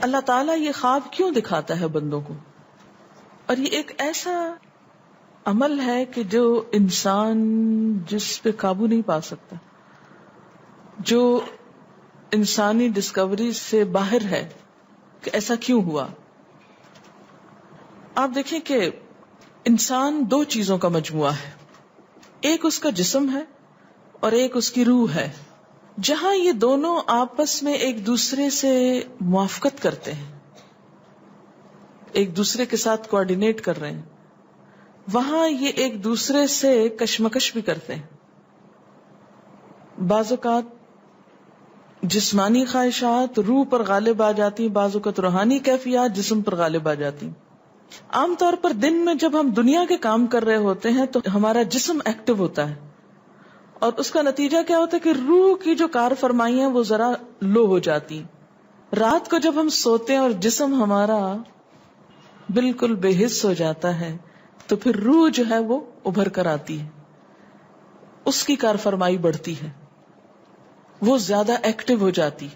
اللہ تعالیٰ یہ خواب کیوں دکھاتا ہے بندوں کو؟ اور یہ ایک ایسا عمل ہے کہ جو انسان جس پہ قابو نہیں پا سکتا، جو انسانی ڈسکوری سے باہر ہے کہ ایسا کیوں ہوا. آپ دیکھیں کہ انسان دو چیزوں کا مجموعہ ہے، ایک اس کا جسم ہے اور ایک اس کی روح ہے. جہاں یہ دونوں آپس میں ایک دوسرے سے موافقت کرتے ہیں، ایک دوسرے کے ساتھ کوآرڈینیٹ کر رہے ہیں، وہاں یہ ایک دوسرے سے کشمکش بھی کرتے ہیں. بعض اوقات جسمانی خواہشات روح پر غالب آ جاتی ہیں، بعض اوقات روحانی کیفیات جسم پر غالب آ جاتی ہیں. عام طور پر دن میں جب ہم دنیا کے کام کر رہے ہوتے ہیں تو ہمارا جسم ایکٹیو ہوتا ہے، اور اس کا نتیجہ کیا ہوتا ہے کہ روح کی جو کار فرمائی ہیں وہ ذرا لو ہو جاتی. رات کو جب ہم سوتے ہیں اور جسم ہمارا بالکل بے حس ہو جاتا ہے تو پھر روح جو ہے وہ ابھر کر آتی ہے، اس کی کار فرمائی بڑھتی ہے، وہ زیادہ ایکٹیو ہو جاتی.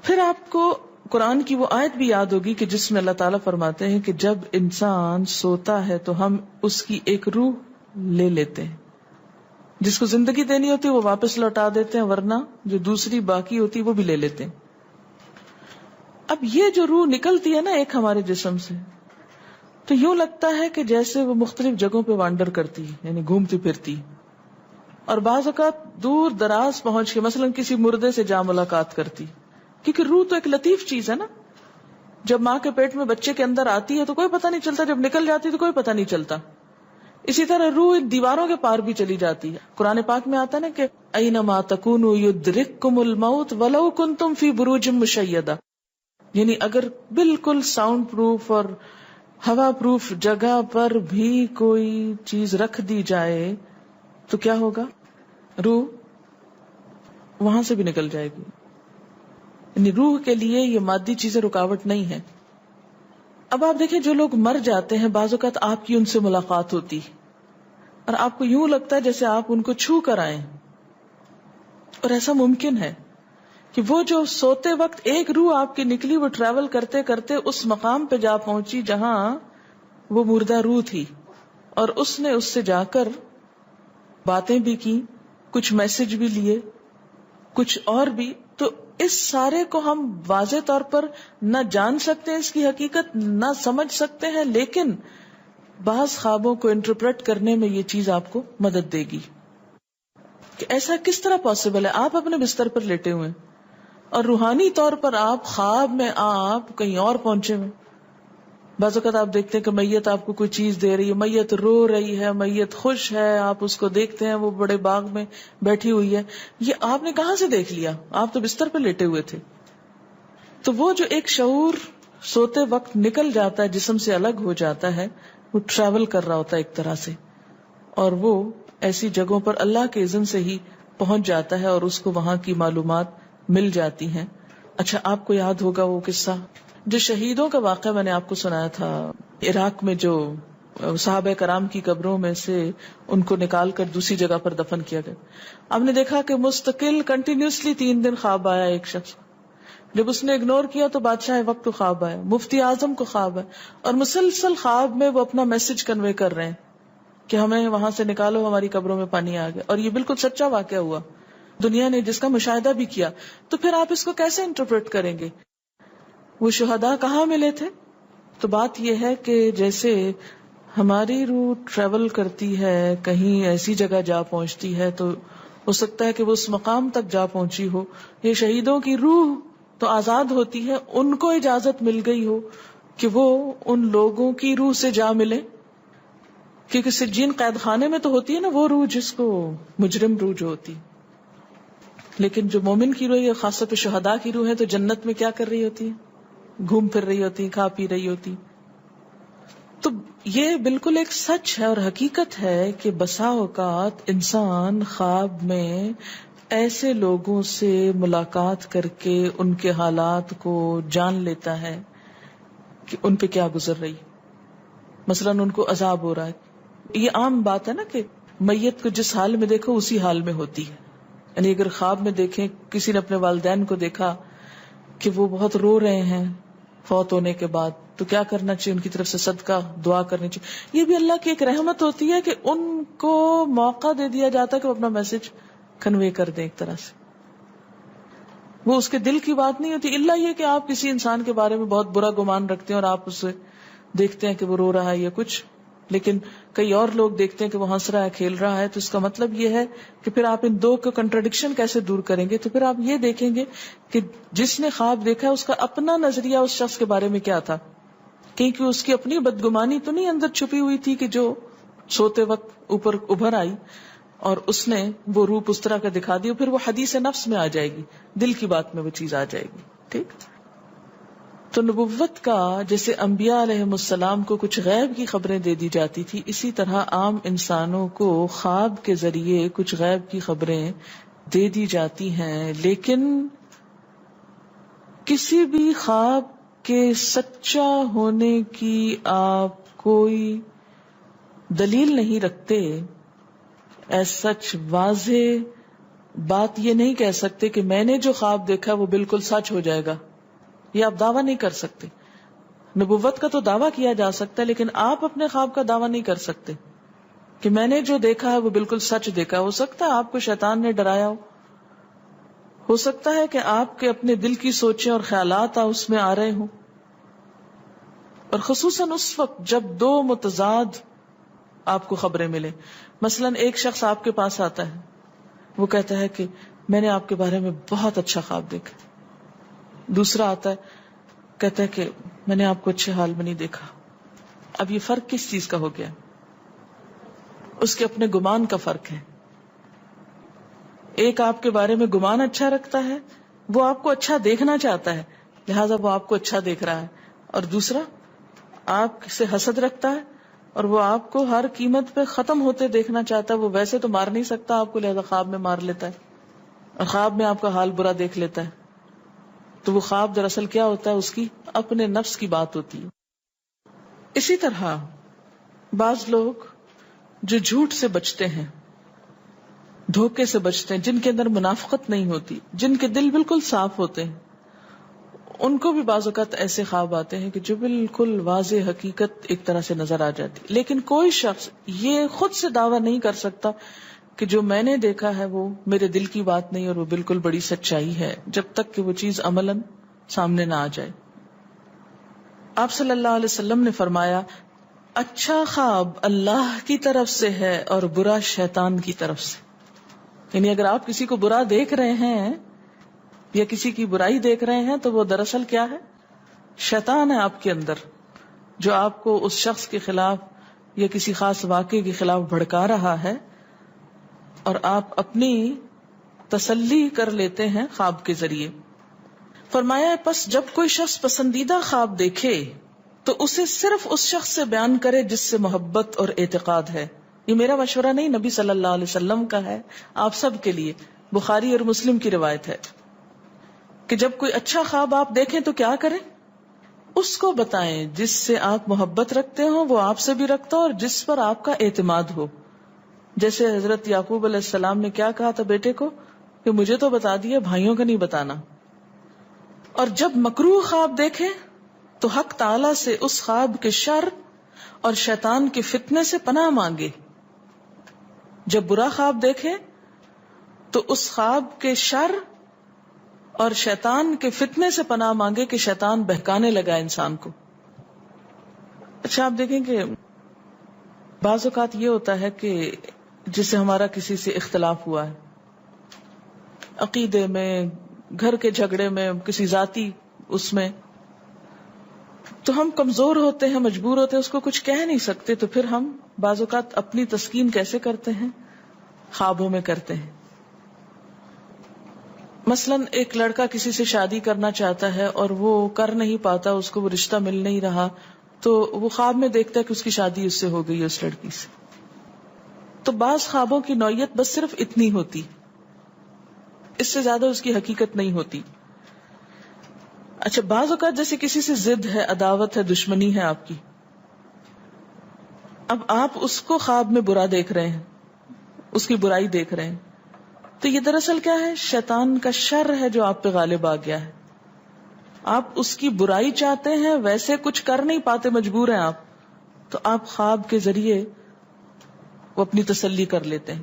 پھر آپ کو قرآن کی وہ آیت بھی یاد ہوگی کہ جس میں اللہ تعالیٰ فرماتے ہیں کہ جب انسان سوتا ہے تو ہم اس کی ایک روح لے لیتے ہیں، جس کو زندگی دینی ہوتی ہے وہ واپس لوٹا دیتے ہیں، ورنہ جو دوسری باقی ہوتی وہ بھی لے لیتے ہیں. اب یہ جو روح نکلتی ہے نا ایک ہمارے جسم سے، تو یوں لگتا ہے کہ جیسے وہ مختلف جگہوں پہ وانڈر کرتی ہے، یعنی گھومتی پھرتی، اور بعض اوقات دور دراز پہنچ کے مثلا کسی مردے سے جا ملاقات کرتی. کیونکہ روح تو ایک لطیف چیز ہے نا، جب ماں کے پیٹ میں بچے کے اندر آتی ہے تو کوئی پتہ نہیں چلتا، جب نکل جاتی ہے تو کوئی پتہ نہیں چلتا. اسی طرح روح دیواروں کے پار بھی چلی جاتی ہے. قرآن پاک میں آتا ہے نا کہ اینما تکونوا یدرککم الموت ولو کنتم فی بروج مشیدہ، یعنی اگر بالکل ساؤنڈ پروف اور ہوا پروف جگہ پر بھی کوئی چیز رکھ دی جائے تو کیا ہوگا؟ روح وہاں سے بھی نکل جائے گی. یعنی روح کے لیے یہ مادی چیزیں رکاوٹ نہیں ہے. اب آپ دیکھیں جو لوگ مر جاتے ہیں بعض اوقات آپ کی ان سے ملاقات ہوتی اور آپ کو یوں لگتا ہے جیسے آپ ان کو چھو کر آئیں، اور ایسا ممکن ہے کہ وہ جو سوتے وقت ایک روح آپ کی نکلی وہ ٹریول کرتے کرتے اس مقام پہ جا پہنچی جہاں وہ مردہ روح تھی، اور اس نے اس سے جا کر باتیں بھی کی، کچھ میسج بھی لیے، کچھ اور بھی. تو اس سارے کو ہم واضح طور پر نہ جان سکتے ہیں، اس کی حقیقت نہ سمجھ سکتے ہیں، لیکن بعض خوابوں کو انٹرپریٹ کرنے میں یہ چیز آپ کو مدد دے گی کہ ایسا کس طرح پاسبل ہے. آپ اپنے بستر پر لیٹے ہوئے اور روحانی طور پر آپ خواب میں آپ کہیں اور پہنچے ہوئے. بعض اوقات آپ دیکھتے ہیں کہ میت آپ کو کوئی چیز دے رہی ہے، میت رو رہی ہے، میت خوش ہے، آپ اس کو دیکھتے ہیں وہ بڑے باغ میں بیٹھی ہوئی ہے. یہ آپ نے کہاں سے دیکھ لیا؟ آپ تو بستر پہ لیٹے ہوئے تھے. تو وہ جو ایک شعور سوتے وقت نکل جاتا ہے، جسم سے الگ ہو جاتا ہے، وہ ٹریول کر رہا ہوتا ہے ایک طرح سے، اور وہ ایسی جگہوں پر اللہ کے اذن سے ہی پہنچ جاتا ہے اور اس کو وہاں کی معلومات مل جاتی ہیں. اچھا، آپ کو یاد ہوگا وہ قصہ جو شہیدوں کا واقعہ میں نے آپ کو سنایا تھا، عراق میں جو صحابہ کرام کی قبروں میں سے ان کو نکال کر دوسری جگہ پر دفن کیا گیا. آپ نے دیکھا کہ مستقل کنٹینیوسلی 3 دن خواب آیا ایک شخص، جب اس نے اگنور کیا تو بادشاہ وقت کو خواب آیا، مفتی اعظم کو خواب ہے، اور مسلسل خواب میں وہ اپنا میسج کنوے کر رہے ہیں کہ ہمیں وہاں سے نکالو، ہماری قبروں میں پانی آ گیا. اور یہ بالکل سچا واقعہ ہوا، دنیا نے جس کا مشاہدہ بھی کیا. تو پھر آپ اس کو کیسے انٹرپریٹ کریں گے؟ وہ شہداء کہاں ملے تھے؟ تو بات یہ ہے کہ جیسے ہماری روح ٹریول کرتی ہے، کہیں ایسی جگہ جا پہنچتی ہے تو ہو سکتا ہے کہ وہ اس مقام تک جا پہنچی ہو. یہ شہیدوں کی روح تو آزاد ہوتی ہے، ان کو اجازت مل گئی ہو کہ وہ ان لوگوں کی روح سے جا ملے، کیونکہ سجین قید خانے میں تو ہوتی ہے نا وہ روح جس کو مجرم روح جو ہوتی، لیکن جو مومن کی روح ہے، خاص طور پہ شہداء کی روح ہے، تو جنت میں کیا کر رہی ہوتی ہے؟ گھوم پھر رہی ہوتی، کھا پی رہی ہوتی. تو یہ بالکل ایک سچ ہے اور حقیقت ہے کہ بسا اوقات انسان خواب میں ایسے لوگوں سے ملاقات کر کے ان کے حالات کو جان لیتا ہے کہ ان پہ کیا گزر رہی. مثلا ان کو عذاب ہو رہا ہے. یہ عام بات ہے نا کہ میت کو جس حال میں دیکھو اسی حال میں ہوتی ہے. یعنی اگر خواب میں دیکھیں کسی نے اپنے والدین کو دیکھا کہ وہ بہت رو رہے ہیں فوت ہونے کے بعد، تو کیا کرنا چاہیے؟ ان کی طرف سے صدقہ دعا کرنی چاہیے. یہ بھی اللہ کی ایک رحمت ہوتی ہے کہ ان کو موقع دے دیا جاتا ہے کہ وہ اپنا میسج کنوے کر دیں. ایک طرح سے وہ اس کے دل کی بات نہیں ہوتی، الا یہ کہ آپ کسی انسان کے بارے میں بہت برا گمان رکھتے ہیں اور آپ اسے دیکھتے ہیں کہ وہ رو رہا ہے یا کچھ، لیکن کئی اور لوگ دیکھتے ہیں کہ وہ ہنس رہا ہے، کھیل رہا ہے. تو اس کا مطلب یہ ہے کہ پھر آپ ان دو کو کنٹراڈکشن کیسے دور کریں گے؟ تو پھر آپ یہ دیکھیں گے کہ جس نے خواب دیکھا ہے اس کا اپنا نظریہ اس شخص کے بارے میں کیا تھا، کیونکہ اس کی اپنی بدگمانی تو نہیں اندر چھپی ہوئی تھی کہ جو سوتے وقت اوپر ابھر آئی اور اس نے وہ روپ اس طرح کا دکھا دیا. پھر وہ حدیث نفس میں آ جائے گی، دل کی بات میں وہ چیز آ جائے گی. ٹھیک. تو نبوت کا جیسے انبیاء علیہ السلام کو کچھ غیب کی خبریں دے دی جاتی تھی، اسی طرح عام انسانوں کو خواب کے ذریعے کچھ غیب کی خبریں دے دی جاتی ہیں. لیکن کسی بھی خواب کے سچا ہونے کی آپ کوئی دلیل نہیں رکھتے. ایز سچ واضح بات یہ نہیں کہہ سکتے کہ میں نے جو خواب دیکھا وہ بالکل سچ ہو جائے گا، یہ آپ دعویٰ نہیں کر سکتے. نبوت کا تو دعویٰ کیا جا سکتا ہے، لیکن آپ اپنے خواب کا دعویٰ نہیں کر سکتے کہ میں نے جو دیکھا ہے وہ بالکل سچ دیکھا. ہو سکتا ہے آپ کو شیطان نے ڈرایا ہو سکتا ہے کہ آپ کے اپنے دل کی سوچیں اور خیالات اس میں آ رہے ہوں، اور خصوصاً اس وقت جب دو متضاد آپ کو خبریں ملیں. مثلا ایک شخص آپ کے پاس آتا ہے، وہ کہتا ہے کہ میں نے آپ کے بارے میں بہت اچھا خواب دیکھا. دوسرا آتا ہے کہتا ہے کہ میں نے آپ کو اچھے حال میں نہیں دیکھا. اب یہ فرق کس چیز کا ہو گیا؟ اس کے اپنے گمان کا فرق ہے. ایک آپ کے بارے میں گمان اچھا رکھتا ہے، وہ آپ کو اچھا دیکھنا چاہتا ہے لہذا وہ آپ کو اچھا دیکھ رہا ہے، اور دوسرا آپ سے حسد رکھتا ہے اور وہ آپ کو ہر قیمت پہ ختم ہوتے دیکھنا چاہتا ہے. وہ ویسے تو مار نہیں سکتا آپ کو، لہذا خواب میں مار لیتا ہے اور خواب میں آپ کا حال برا دیکھ لیتا ہے. تو وہ خواب دراصل کیا ہوتا ہے؟ اس کی اپنے نفس کی بات ہوتی ہے. اسی طرح بعض لوگ جو جھوٹ سے بچتے ہیں، دھوکے سے بچتے ہیں، جن کے اندر منافقت نہیں ہوتی، جن کے دل بالکل صاف ہوتے ہیں، ان کو بھی بعض اوقات ایسے خواب آتے ہیں کہ جو بالکل واضح حقیقت ایک طرح سے نظر آ جاتی. لیکن کوئی شخص یہ خود سے دعویٰ نہیں کر سکتا کہ جو میں نے دیکھا ہے وہ میرے دل کی بات نہیں اور وہ بالکل بڑی سچائی ہے، جب تک کہ وہ چیز عملاً سامنے نہ آ جائے. آپ صلی اللہ علیہ وسلم نے فرمایا، اچھا خواب اللہ کی طرف سے ہے اور برا شیطان کی طرف سے. یعنی اگر آپ کسی کو برا دیکھ رہے ہیں یا کسی کی برائی دیکھ رہے ہیں تو وہ دراصل کیا ہے؟ شیطان ہے آپ کے اندر، جو آپ کو اس شخص کے خلاف یا کسی خاص واقعے کے خلاف بھڑکا رہا ہے، اور آپ اپنی تسلی کر لیتے ہیں خواب کے ذریعے. فرمایا پس جب کوئی شخص پسندیدہ خواب دیکھے تو اسے صرف اس شخص سے بیان کرے جس سے محبت اور اعتقاد ہے. یہ میرا مشورہ نہیں، نبی صلی اللہ علیہ وسلم کا ہے آپ سب کے لیے. بخاری اور مسلم کی روایت ہے کہ جب کوئی اچھا خواب آپ دیکھیں تو کیا کریں؟ اس کو بتائیں جس سے آپ محبت رکھتے ہو، وہ آپ سے بھی رکھتا ہو اور جس پر آپ کا اعتماد ہو. جیسے حضرت یعقوب علیہ السلام نے کیا کہا تھا بیٹے کو کہ مجھے تو بتا دیا، بھائیوں کا نہیں بتانا. اور جب مکروہ خواب دیکھیں تو حق تعالی سے اس خواب کے شر اور شیطان کے فتنے سے پناہ مانگے. جب برا خواب دیکھیں تو اس خواب کے شر اور شیطان کے فتنے سے پناہ مانگے کہ شیطان بہکانے لگا انسان کو. اچھا آپ دیکھیں کہ بعض اوقات یہ ہوتا ہے کہ جسے ہمارا کسی سے اختلاف ہوا ہے، عقیدے میں، گھر کے جھگڑے میں، کسی ذاتی اس میں، تو ہم کمزور ہوتے ہیں، مجبور ہوتے ہیں، اس کو کچھ کہہ نہیں سکتے. تو پھر ہم بعض اوقات اپنی تسکین کیسے کرتے ہیں؟ خوابوں میں کرتے ہیں. مثلا ایک لڑکا کسی سے شادی کرنا چاہتا ہے اور وہ کر نہیں پاتا، اس کو وہ رشتہ مل نہیں رہا، تو وہ خواب میں دیکھتا ہے کہ اس کی شادی اس سے ہو گئی ہے، اس لڑکی سے. تو بعض خوابوں کی نوعیت بس صرف اتنی ہوتی، اس سے زیادہ اس کی حقیقت نہیں ہوتی. اچھا بعض اوقات جیسے کسی سے ضد ہے، عداوت ہے، دشمنی ہے آپ کی، اب آپ اس کو خواب میں برا دیکھ رہے ہیں، اس کی برائی دیکھ رہے ہیں، تو یہ دراصل کیا ہے؟ شیطان کا شر ہے جو آپ پہ غالب آ گیا ہے. آپ اس کی برائی چاہتے ہیں، ویسے کچھ کر نہیں پاتے، مجبور ہیں آپ، تو آپ خواب کے ذریعے وہ اپنی تسلی کر لیتے ہیں.